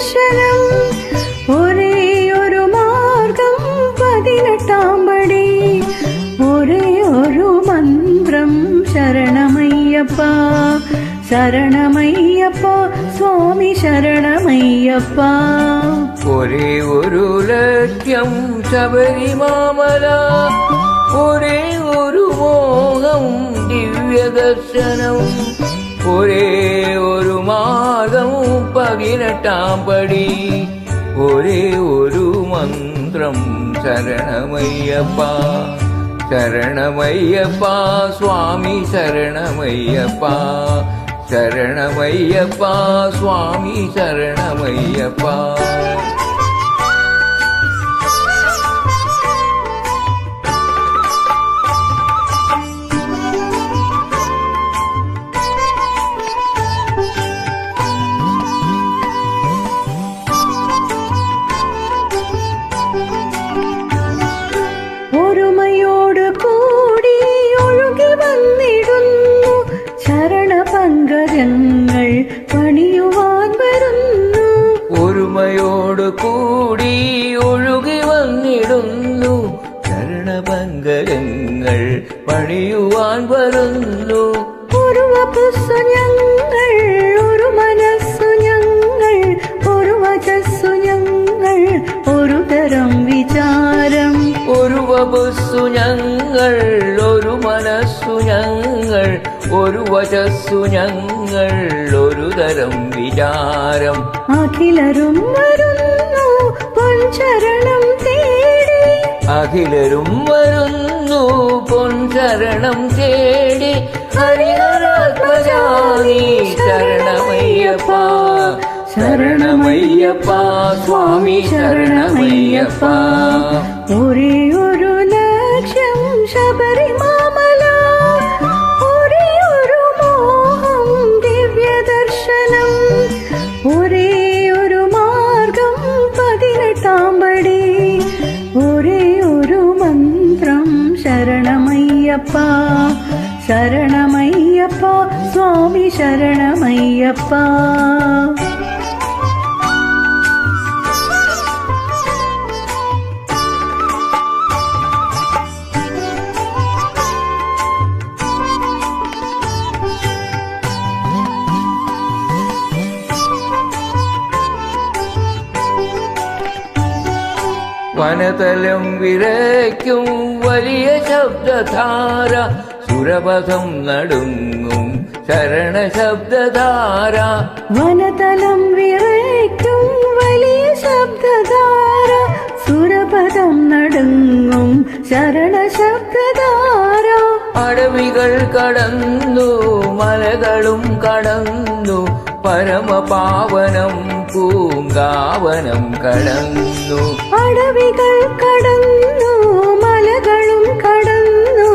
ദർശനം ഒരേ ഒരു മാർഗം 18-ാം പടി ഒരേ ഒരു മന്ത്രം ശരണമയ്യപ്പ ശരണമയ്യപ്പ സ്വാമി ശരണമയ്യപ്പ ഒരേ ഒരു ലക്ഷ്യം ശബരിമല ഒരേ ഒരു മോഹം ദിവ്യദർശനം ഒരേ ഒരു മാർഗം 18-ാം പടി ഒരേ ഒരു മന്ത്രം ശരണമയ്യപ്പ ശരണമയ്യപ്പ സ്വാമി ശരണമയ്യപ്പ ശരണമയ്യപ്പ സ്വാമി ശരണമയ്യപ്പ ഒരുമയോട് കൂടി ഒഴുകി വന്നിടുന്നു ശരണപങ്കജങ്ങൾ പണിയുവാൻ വരുന്നു ഒരുമയോട് കൂടി ഒഴുകി വന്നിടുന്നു ശരണപങ്കജങ്ങൾ പണിയുവാൻ വരുന്നു ഒരു വപുസ്സു ഞങ്ങൾ ഒരു മനസ്സു ഞങ്ങൾ ഒരു വചസ്സു ഞങ്ങൾ ഒരു തരം വിചാരം ഒരു വപുസ്സു ഞങ്ങൾ ഒരു മനസ്സു ഞങ്ങൾ ഒരു വചസ്സു ഞങ്ങൾ ഒരു തരം വിചാരം അഖിലരും വരുന്നു പൊൻചരണം തേടി അഖിലരും വരുന്നു പൊൻചരണം തേടി ഹരിഹരാത്മജാനി ശരണമയ്യപ്പ ശരണമയ്യപ്പ സ്വാമി ശരണമയ്യപ്പ ഒരേ ഒരു ലക്ഷ്യം ശബരിമല ഒരേ ഒരു മോഹം ദിവ്യദർശനം ഒരേ ഒരു മാർഗം 18-ാം പടി ഒരേ ഒരു മന്ത്രം ശരണമയ്യപ്പ ശരണമയ്യപ്പ സ്വാമി ശരണമയ്യപ്പ വനതലം വിറയ്ക്കും വലിയ ശബ്ദധാര സുരപഥം നടുങ്ങും ശരണശബ്ദധാര വനതലം വിറയ്ക്കും വലിയ ശബ്ദധാര സുരപഥം നടുങ്ങും ശരണശബ്ദധാര അടവികൾ കടന്നു മലകളും കടന്നു പരമപാവനം പൂങ്കാവനം കടന്നു അടവികൾ കടന്നു മലകളും കടന്നു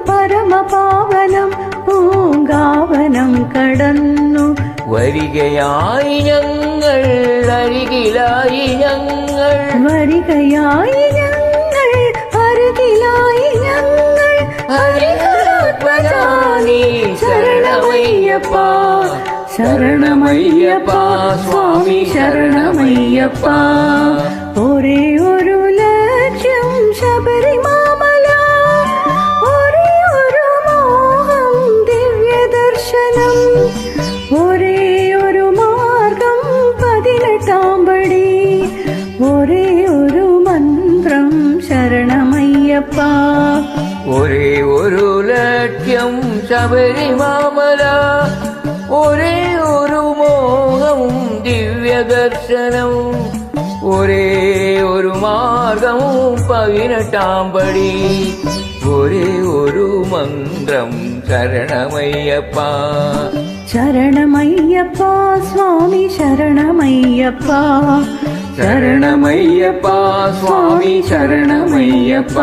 പരമപാവനം പൂങ്കാവനം കടന്നു വരികയായി ഞങ്ങൾ അരികിലായി ഞങ്ങൾ വരികയായി ഞങ്ങൾ അരികിലായി ഞങ്ങൾ ഹരിഹരാത്മജാനി ശരണമയ്യപ്പ ശരണമയ്യപ്പ സ്വാമി ശരണമയ്യപ്പ ഒരേ ഒരു ലക്ഷ്യം ശബരിമല ഒരേ ഒരു മോഹം ദിവ്യദർശനം ഒരേ ഒരു മാർഗം 18-ാം പടി ഒരേ ഒരു മന്ത്രം ശരണമയ്യപ്പ ഒരേ ഒരു ലക്ഷ്യം ശബരിമല ഒരേ ഒരു മോഹവും ദിവ്യദർശനം ഒരേ ഒരു മാർഗവും 18-ാം പടി ഒരേ ഒരു മന്ത്രം ശരണമയ്യപ്പ ശരണമയ്യപ്പ സ്വാമി ശരണമയ്യപ്പ ശരണമയ്യപ്പ സ്വാമി ശരണമയ്യപ്പ